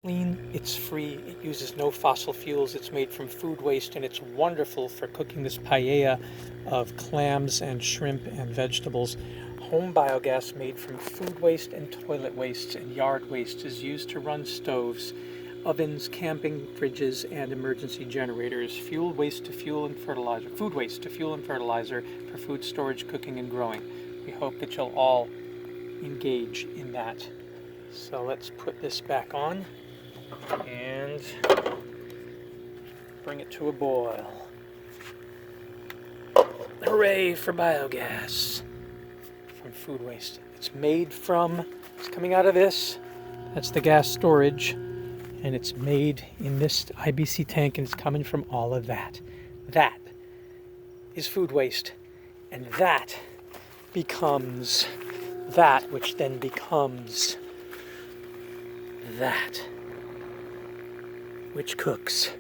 Clean, it's free, it uses no fossil fuels, it's made from food waste, and it's wonderful for cooking this paella of clams and shrimp and vegetables. Home biogas made from food waste and toilet waste and yard waste is used to run stoves, ovens, camping fridges, and emergency generators. Fuel waste to fuel and fertilizer, food waste to fuel and fertilizer for food storage, cooking, and growing. We hope that you'll all engage in that. So let's put this back on and bring it to a boil. Hooray for biogas from food waste. It's coming out of this. That's the gas storage, and it's made in this IBC tank, and it's coming from all of that. That is food waste, and that becomes that, which then becomes that, which cooks.